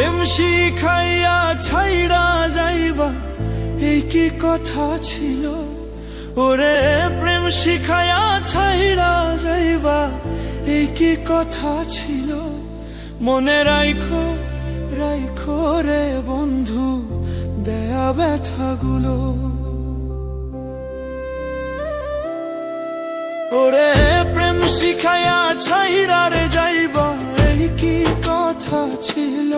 প্রেম শিখাইয়া ছাইড়া যাইবা এই কি কথা ছিল? ওরে প্রেম শিখাইয়া ছাইড়া যাইবা এই কি কথা ছিল? মনে রাইখো রাইখো রে বন্ধু দেয়া ব্যথাগুলো। ওরে প্রেম শিখাইয়া ছাইড়া রে যাইবা এই কি কথা ছিল?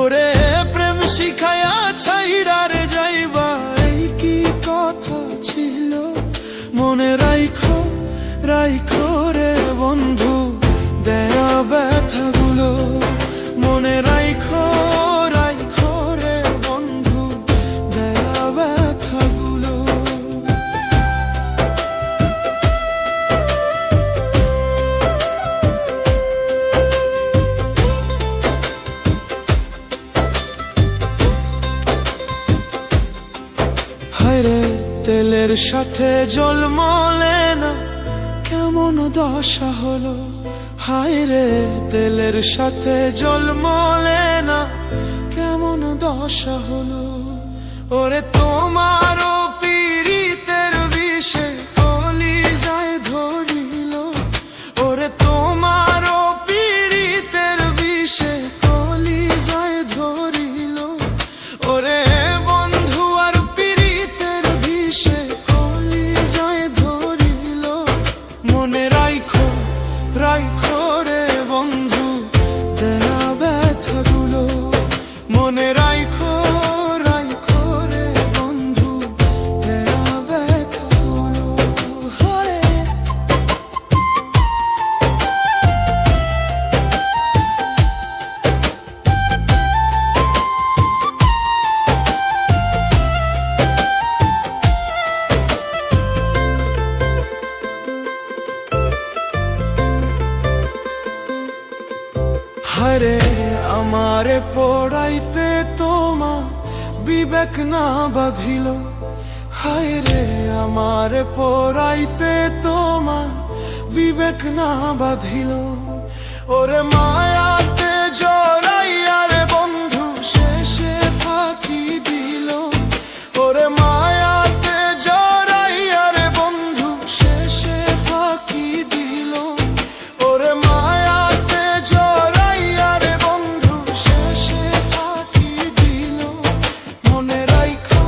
ওরে প্রেম শিখাইয়া ছাইড়া রে যাইবা এই কি কথা ছিল? মনে রাইখো রাইখো রে বন্ধু দেয়া ব্যথাগুলো। মনে রাইখো রাইখো রে বন্ধু দেয়া ব্যথাগুলো। হায়রে তেলের সাথে জল মলে না কেমন দশা হলো? হায়রে তেলের সাথে জল মলে না কেমন দশা হলো? ওরে তোমারও পীড়িতের বিষে কলিজায় ধরিল। ওরে তোমারও পীড়িতের বিষে কলিজায় ধরিল। ওরে বন্ধু আর পীড়িতের বিষে কলিজায় ধরিল। মনে রাইখো রাইখো রে বন্ধু দেয়া ব্যথাগুলো। মনে রাইখো রাইখো রে বন্ধু দেয়া ব্যথাগুলো। হায়রে আমারে পড়াইতে তোমা বিবেক না বাঁধিল। হায়রে আমারে পড়াইতে তোমা বিবেক না বাঁধিল। ওরে মায়াতে জড়াইয়া রে বন্ধু শেষে ফাঁকি দিল। ওরে মায়াতে জড়াইয়া রে বন্ধু শেষে ফাঁকি দিল। ওরে মায়াতে জড়াইয়া রে বন্ধু শেষে ফাঁকি দিল। মনে রাইখো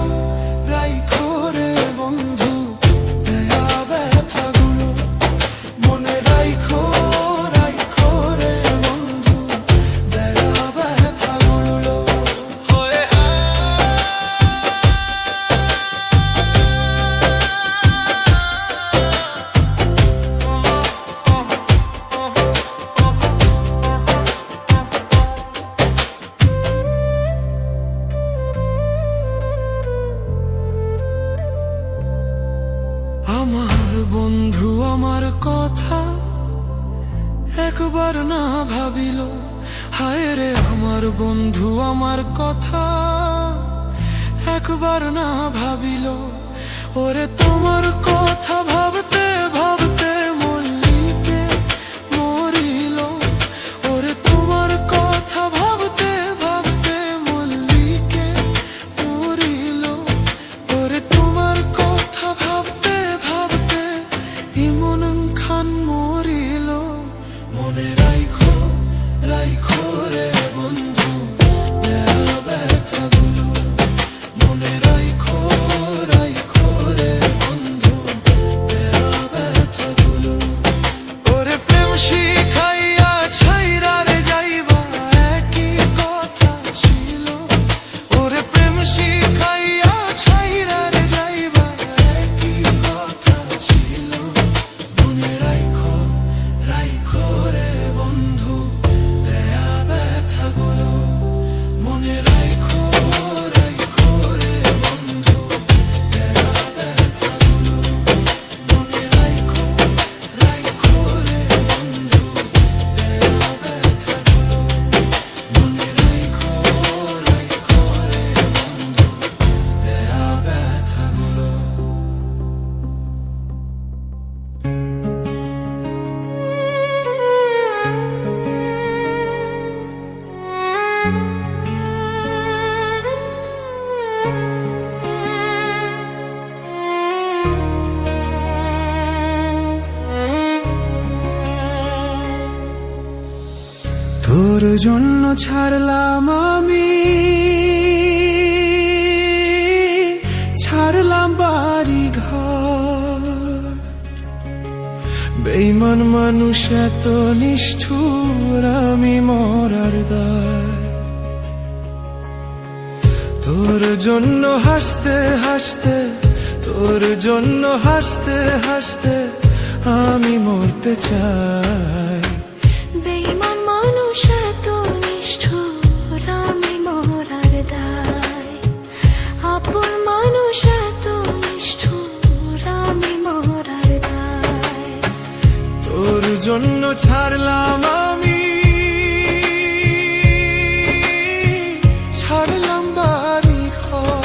রাইখো রে বন্ধু দেয়া ব্যথাগুলো। মনে রাইখো রাইখো রে বন্ধু দেয়া ব্যথাগুলো। আমার বন্ধু আমার কথা একবার না ভাবিল। হায়রে আমার বন্ধু আমার কথা একবার না ভাবিল। ওরে তোমার কথা ভাবতে ভাবতে মল্লিকে মরিল। ওরে তোমার কথা ভাবতে ভাবতে মল্লিকে মরিল। ওরে তোমার কথা ভাবতে ভাবতে ইমন খান মরিল। মনে রাইখো রাইখো রে বন্ধু দেয়া ব্যথাগুলো। মনে রাইখো রাইখো রে বন্ধু দেয়া ব্যথাগুলো। জন্য ছাড়লাম আমি, ছাড়লাম বাড়ি ঘর। বেঈমান মানুষ এত নিষ্ঠুর, আমি মরার দায়। তোর জন্য হাসতে হাসতে, তোর জন্য হাসতে হাসতে আমি মরতে চাই। বেঈমান মানুষ এত নিষ্ঠুর, আমি মরার দায়। আপন মানুষ এত নিষ্ঠুর, আমি মরার দায়। তোর জন্য ছাড়লাম আমি, ছাড়লাম বাড়ি ঘর।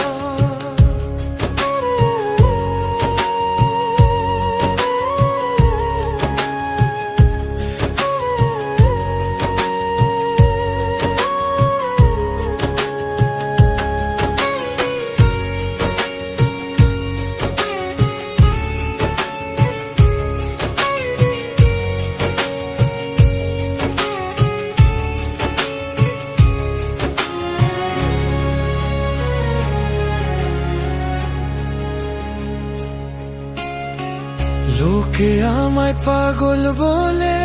লোকে আমায় পাগল বলে,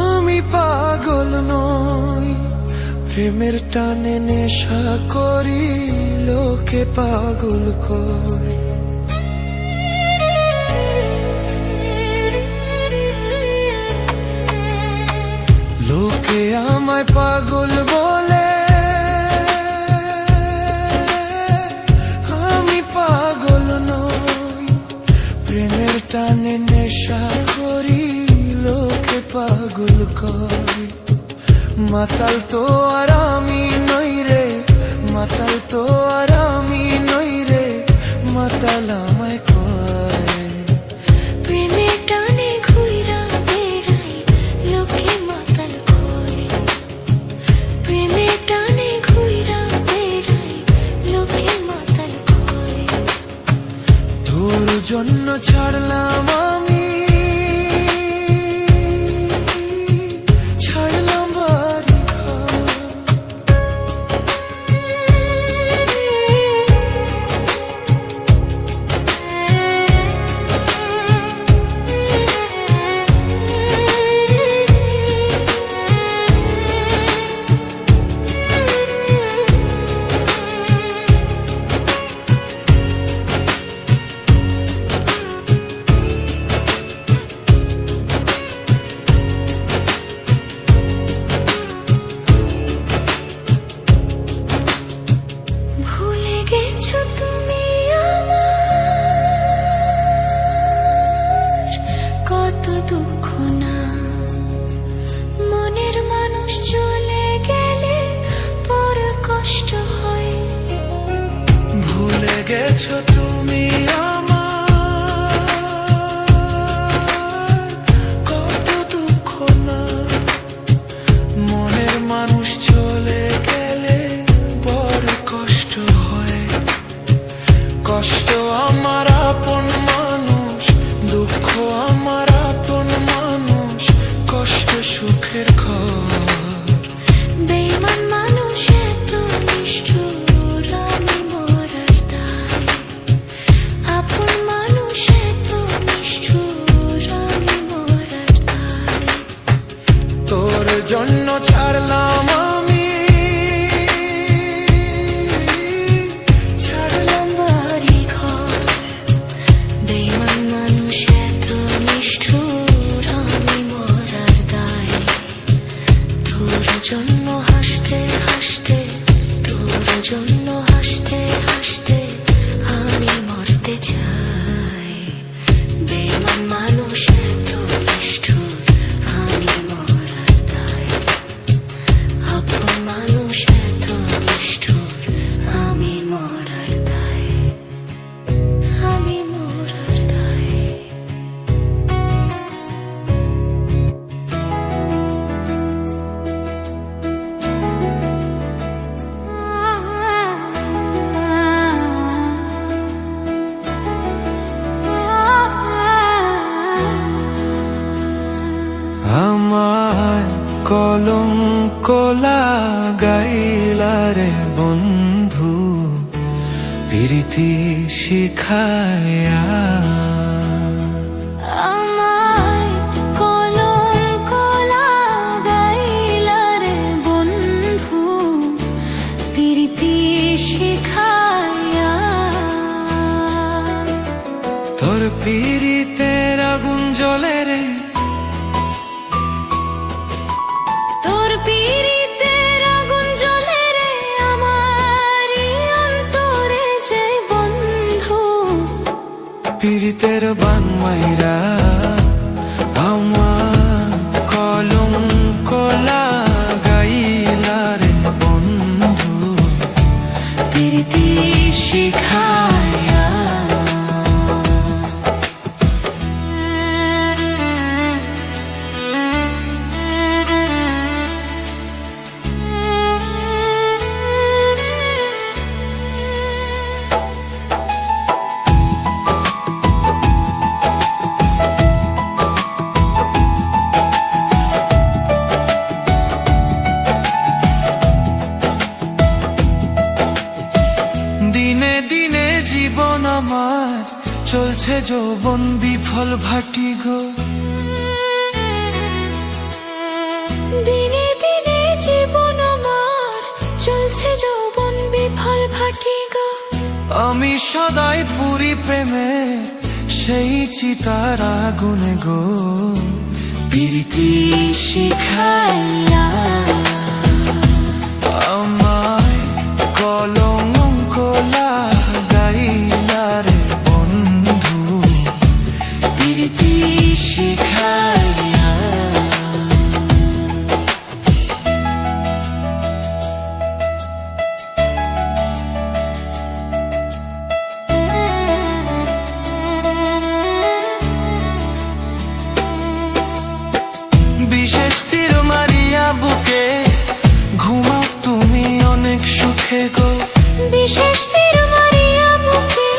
আমি পাগল নই। প্রেমের টানে নেশা করি, লোকে পাগল করি। লোকে আমায় পাগল বলে, প্রেমের টানে নেশা করি, লোকে পাগল করি। মাতাল তো আর আমি নই রে, মাতাল তো আর আমি নই রে, মাতাল আমায় কয়। প্রেমের টানে ঘুইরা বেড়াই, লোকে মাতাল করে। প্রেমের টানে ঘুইরা বেড়াই, লোকে মাতাল করে। তোর জন্য ছাড়লাম আমি, ছাড়লাম বাড়ি ঘর। ভুলে গেছো তুমি আমার কত দুঃখ না। মনের মানুষ চলে গেলে বড় কষ্ট হয়। ভুলে গেছো তুমি আমার কত দুঃখ না। মনের মানুষ চলে গেলে বড় কষ্ট হয়। কষ্ট আমার আপন মানুষ, দুঃখ আমার আপন মানুষ, কষ্ট সুখের ঘর। বেঈমান মানুষ এত নিষ্ঠুর, আমি মরার দায়। আপন মানুষ এত নিষ্ঠুর, আমি মরার দায়। তোর জন্য ছাড়লাম আমি, ছাড়লাম বাড়ি ঘর। বেঈমান মানুষ এত নিষ্ঠুর, আমি মরার দায়। তোর জন্য হাসতে হাসতে, তোর জন্য হাসতে হাসতে আমি মরতে চাই। বেঈমান মানুষ এত নিষ্ঠুর, আমি মরার দায়। আপন মানুষ এত নিষ্ঠুর, আমি মরার দায়। আমি মরার দায়। কলঙ্ক লাগাইলা রে বন্ধু প্রীতি শিখায়া। আমায় কলঙ্ক লাগাইলা রে বন্ধু প্রীতি শিখায়া। তোর পীড়িতের আগুন জ্বলে রে, তোর পীড়িতের আগুন জ্বলে রে আমারই অন্তরে যে বন্ধু। পীড়িতের বান মাইরা আমার কলঙ্ক লাগাইলা রে বন্ধু প্রীতি শিখায়া। দিনে দিনে জীবন আমার চলছে যৌবন বিফল ভাটি গো। দিনে দিনে জীবন আমার চলছে যৌবন বিফল ভাটি গো। আমি সদাই পুরি প্রেমে সেই চিতার আগুনে গো। প্রীতি শিখায়া। আমায় কলঙ্ক লাগাইলা রে বন্ধু প্রীতি শিখায়া। বিশেষ তীর মারিয়া বুকে ঘুমাও তুমি অনেক সুখে গো। বিশেষ তীর মারিয়া বুকে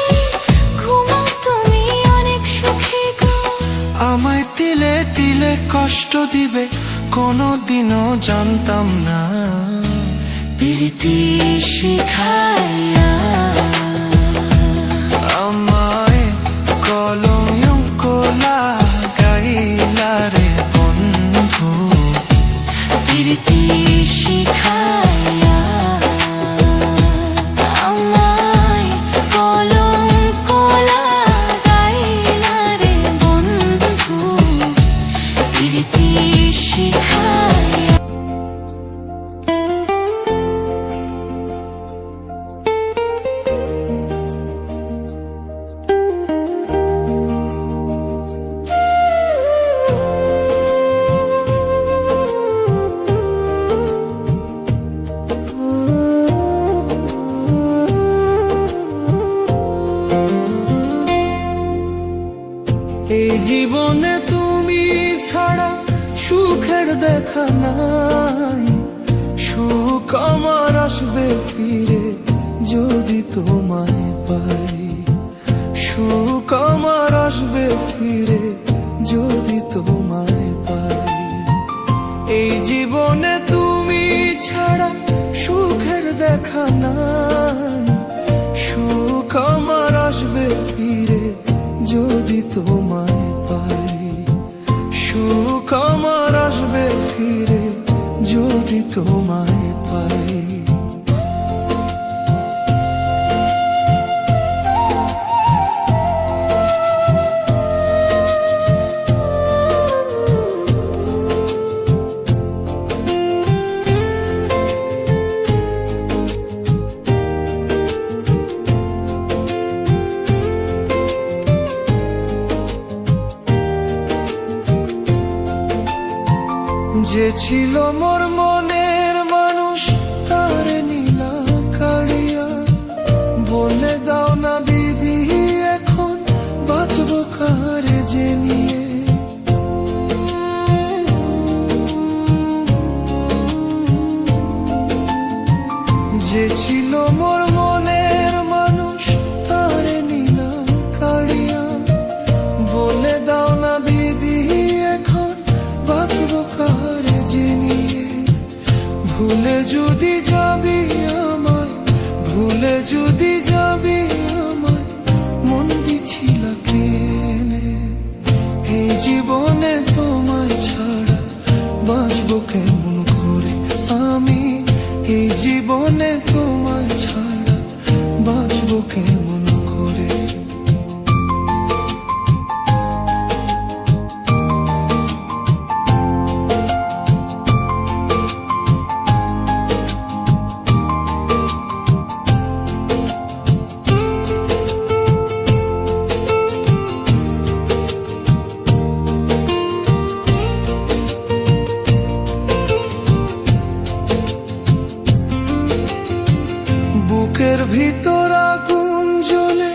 ঘুমাও তুমি অনেক সুখে গো। আমায় তিলে তিলে কষ্ট দিবে কোনোদিনও জানতাম না। প্রীতি শিখায়া। আমায় কলঙ্ক লাগাইলা রে বন্ধু প্রীতি শিখায়া। আমায় কলঙ্ক লাগাইলা রে বন্ধু প্রীতি শিখায়া। এই জীবনে তুমি ছাড়া সুখের দেখা নাই। সুখ আমার আসবে ফিরে যদি তোমায় পাই। সুখ আমার আসবে ফিরে যদি তোমায় পাই। এই জীবনে তুমি ছাড়া সুখের দেখা নাই। সুখ আমার আসবে ফিরে যদি তোমায় পাই। সুখ আমার আসবে ফিরে যদি তোমায় পাই। যে ছিল মোর মনের মানুষ তার নীলা কাড়িয়া। বলে দাও না বিধি এখন বাঁচব কারে যে নিয়ে। যে ছিল মোর মনের মানুষ তার নীলা কাড়িয়া। বলে দাও না বিধি এখন বাঁচব কারে যে নিয়ে। যদি যাবি আমায়, ভুলে যদি যাবি আমায়, মন দিছিল কেনে? এই জীবনে তোমায় ছাড়া বাঁচবো কেমন করে আমি? এই জীবনে তোমায় ছাড়া বাঁচবো কেমন করে? বুকের ভিতর আগুন জ্বলে,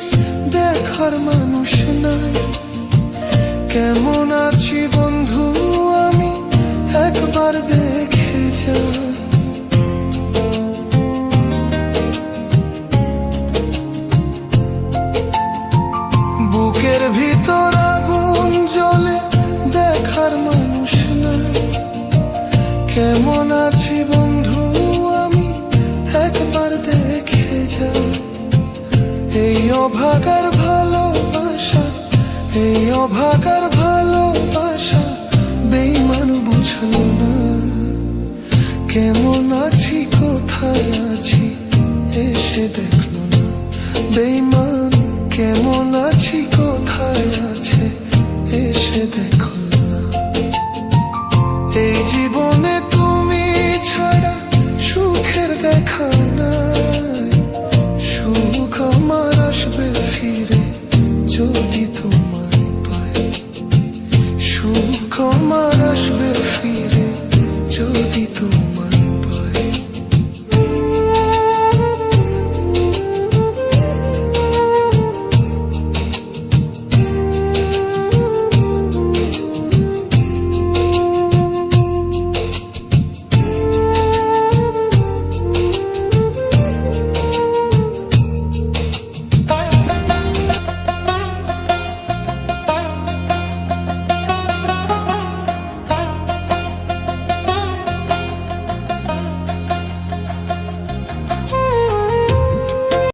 দেখার মানুষ নাই। কেমন আছি বন্ধু আমি, একবার দেখে যা। বুকের ভিতর আগুন জ্বলে, দেখার মানুষ নাই। কেমন আছি বন্ধু আমি, একবার দেখে যা। এই অভাগার ভালোবাসা, এই অভাগার ভালোবাসা বেঈমান বুঝলো না। কেমন আছি কোথায় আছি এসে দেখলো না। বেঈমান কেমন আছি কোথায় আছি